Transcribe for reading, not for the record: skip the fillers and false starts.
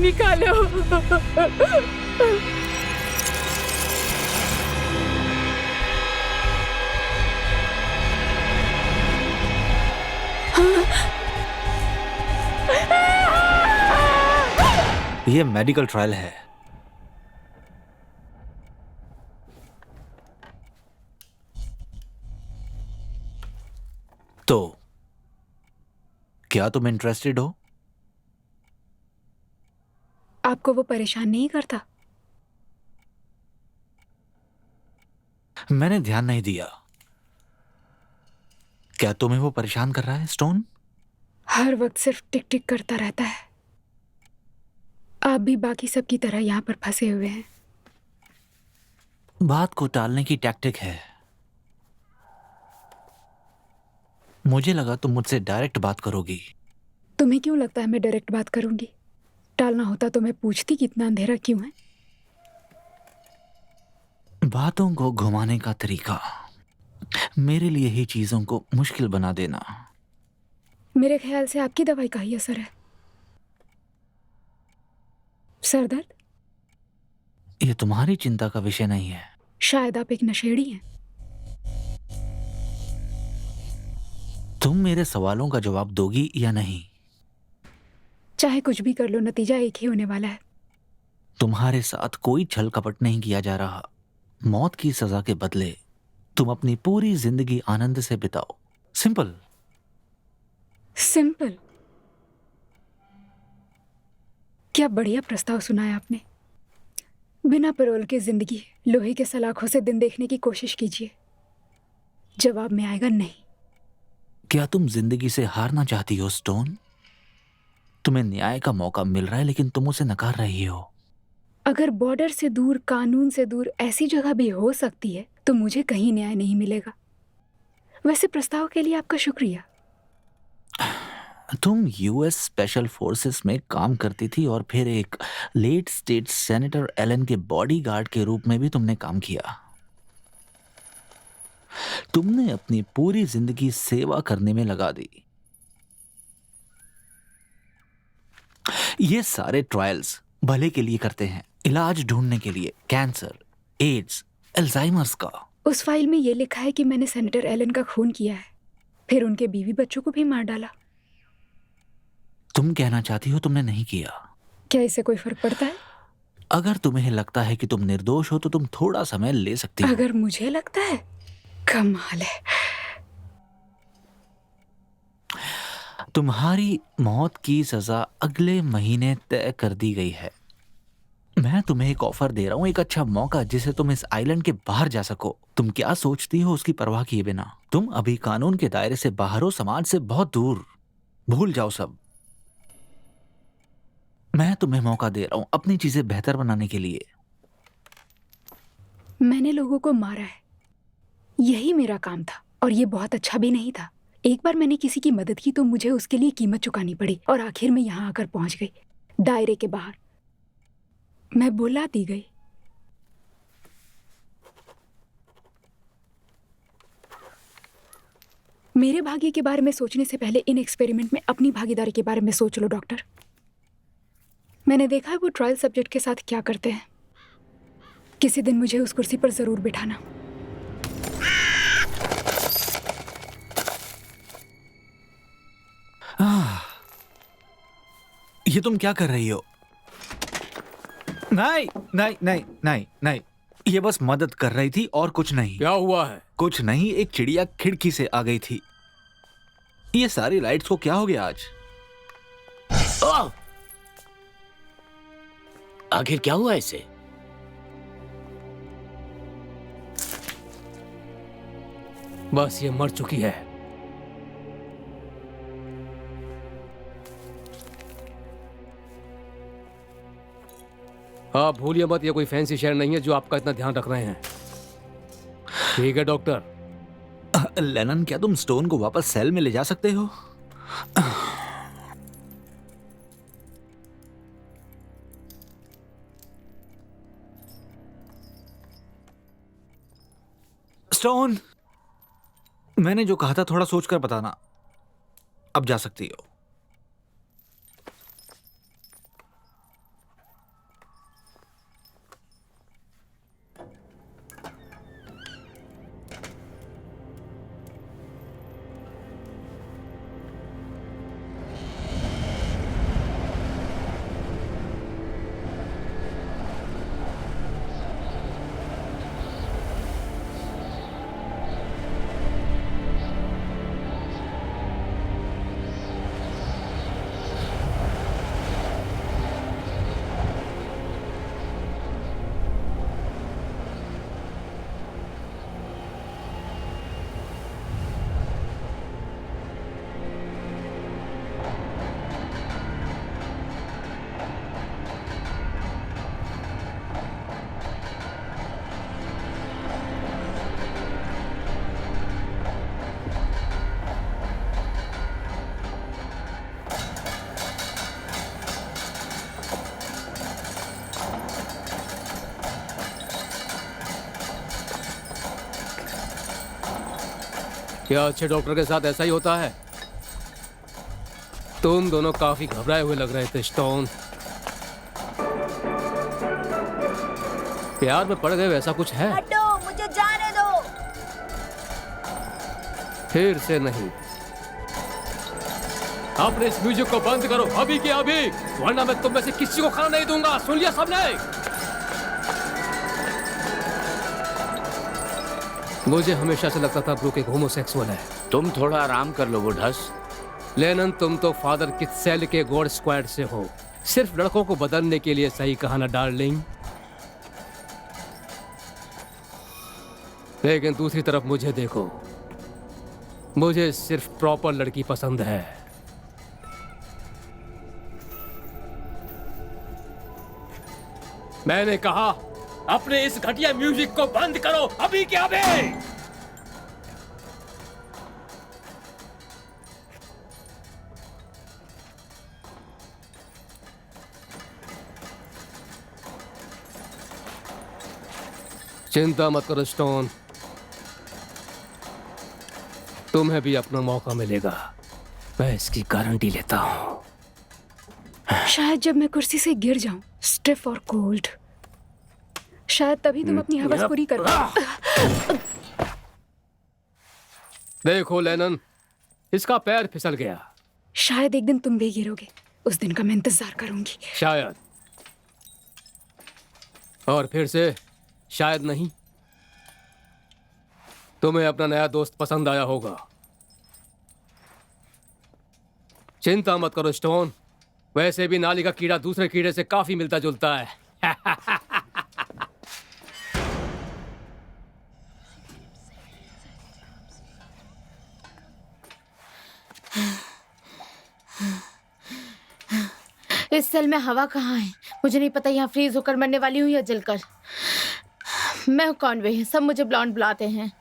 भी खा लो। ये मेडिकल ट्रायल है। तो क्या तुम इंटरेस्टेड हो? आपको वो परेशान नहीं करता? मैंने ध्यान नहीं दिया। क्या तुम्हें वो परेशान कर रहा है, स्टोन? हर वक्त सिर्फ टिक टिक करता रहता है। आप भी बाकी सब की तरह यहाँ पर फंसे हुए हैं। बात को टालने की टैक्टिक है। मुझे लगा तुम मुझसे डायरेक्ट बात करोगी। तुम्हें क्यों लगता है मैं डायरेक्ट बात करूंगी? टालना होता तो मैं पूछती कि इतना अंधेरा क्यों है। बातों को घुमाने का तरीका मेरे लिए ही चीजों को मुश्किल बना देना। मेरे ख्याल से आपकी दवाई का ही असर है। सर दर्द? ये तुम्हारी चिंता का विषय नहीं है। शायद आप एक नशेड़ी हैं। तुम मेरे सवालों का जवाब दोगी या नहीं? चाहे कुछ भी कर लो, नतीजा एक ही होने वाला है। तुम्हारे साथ कोई छल कपट नहीं किया जा रहा। मौत की सजा के बदले तुम अपनी पूरी जिंदगी आनंद से बिताओ। सिंपल। सिंपल? क्या बढ़िया प्रस्ताव सुना है आपने। बिना पैरोल की जिंदगी, लोहे के सलाखों से दिन देखने की कोशिश कीजिए। जवाब में आएगा नहीं। क्या तुम जिंदगी से हारना चाहती हो, स्टोन? तुम्हें न्याय का मौका मिल रहा है लेकिन तुम उसे नकार रही हो। अगर बॉर्डर से दूर, कानून से दूर ऐसी जगह भी हो सकती है तो मुझे कहीं न्याय नहीं मिलेगा। वैसे प्रस्ताव के लिए आपका शुक्रिया। तुम यूएस स्पेशल फोर्सेस में काम करती थी और फिर एक लेट स्टेट सेनेटर एलन के बॉडीगार्ड के रूप में भी तुमने काम किया। तुमने अपनी पूरी जिंदगी सेवा करने में लगा दी। ये सारे ट्रायल्स भले के लिए करते हैं, इलाज ढूंढने के लिए। कैंसर, एड्स, अल्जाइमर्स का। उस फाइल में ये लिखा है कि मैंने सेनेटर एलन का खून किया है, फिर उनके बीवी बच्चों को भी मार डाला। तुम कहना चाहती हो तुमने नहीं किया? क्या इससे कोई फर्क पड़ता है? अगर तुम्हें लगता है कि तुम निर्दोष हो तो तुम थोड़ा समय ले सकती हो। अगर मुझे लगता है? कमाल है। तुम्हारी मौत की सजा अगले महीने तय कर दी गई है। मैं तुम्हें एक ऑफर दे रहा हूं, एक अच्छा मौका जिससे तुम इस आइलैंड के बाहर जा सको। तुम क्या सोचती हो उसकी परवाह किए बिना। तुम अभी कानून के दायरे से बाहर हो, समाज से बहुत दूर। भूल जाओ सब। मैं तुम्हें मौका दे रहा हूं अपनी चीजें बेहतर बनाने के लिए। मैंने लोगों को मारा है, यही मेरा काम था, और ये बहुत अच्छा भी नहीं था। एक बार मैंने किसी की मदद की तो मुझे उसके लिए कीमत चुकानी पड़ी, और आखिर में यहाँ आकर पहुंच गई, दायरे के बाहर। मैं बुला दी गई। मेरे भाग्य के बारे में सोचने से पहले इन एक्सपेरिमेंट में अपनी भागीदारी के बारे में सोच लो डॉक्टर। मैंने देखा है वो ट्रायल सब्जेक्ट के साथ क्या करते हैं। किसी दिन मुझे उस कुर्सी पर जरूर बिठाना। ये तुम क्या कर रही हो? नहीं नहीं नहीं नहीं नहीं, ये बस मदद कर रही थी और कुछ नहीं। क्या हुआ है? कुछ नहीं, एक चिड़िया खिड़की से आ गई थी। ये सारी लाइट्स को क्या हो गया आज? आह! आखिर क्या हुआ इसे? बस ये मर चुकी है। आप भूलिए मत, ये कोई फैंसी शहर नहीं है जो आपका इतना ध्यान रख रहे हैं। ठीक है डॉक्टर। लेनन, क्या तुम स्टोन को वापस सेल में ले जा सकते हो? स्टोन, मैंने जो कहा था थोड़ा सोचकर बताना। अब जा सकती हो। क्या अच्छे डॉक्टर के साथ ऐसा ही होता है? तुम दोनों काफी घबराए हुए लग रहे थे स्टोन। प्यार में पड़ गए ऐसा कुछ है? हटो, मुझे जाने दो। फिर से नहीं। अपने इस म्यूजिक को बंद करो अभी के अभी, वरना मैं तुम में से किसी को खाना नहीं दूंगा। सुन लिया सबने? मुझे हमेशा से लगता था ब्रूक एक होमोसेक्सुअल है। तुम थोड़ा आराम कर लो बुढ़स। लेनन, तुम तो फादर कित्सेल के गॉड स्क्वाड से हो। सिर्फ लड़कों को बदलने के लिए, सही कहा ना डार्लिंग? लेकिन दूसरी तरफ मुझे देखो, मुझे सिर्फ प्रॉपर लड़की पसंद है। मैंने कहा अपने इस घटिया म्यूजिक को बंद करो अभी के अभी। चिंता मत करो स्टोन, तुम्हें भी अपना मौका मिलेगा, मैं इसकी गारंटी लेता हूं। शायद जब मैं कुर्सी से गिर जाऊं, स्टिफ और कोल्ड, शायद तभी तुम अपनी हवस पूरी कर पाओ। देखो लेनन, इसका पैर फिसल गया। शायद एक दिन तुम भी गिरोगे, उस दिन का मैं इंतजार करूंगी। शायद, और फिर से शायद नहीं। तुम्हें अपना नया दोस्त पसंद आया होगा। चिंता मत करो स्टोन, वैसे भी नाली का कीड़ा दूसरे कीड़े से काफी मिलता जुलता है। इस सेल में हवा कहाँ है? मुझे नहीं पता यहाँ फ्रीज होकर मरने वाली हूँ या जलकर। मैं कौन वे हैं? सब मुझे ब्लॉन्ड बुलाते हैं।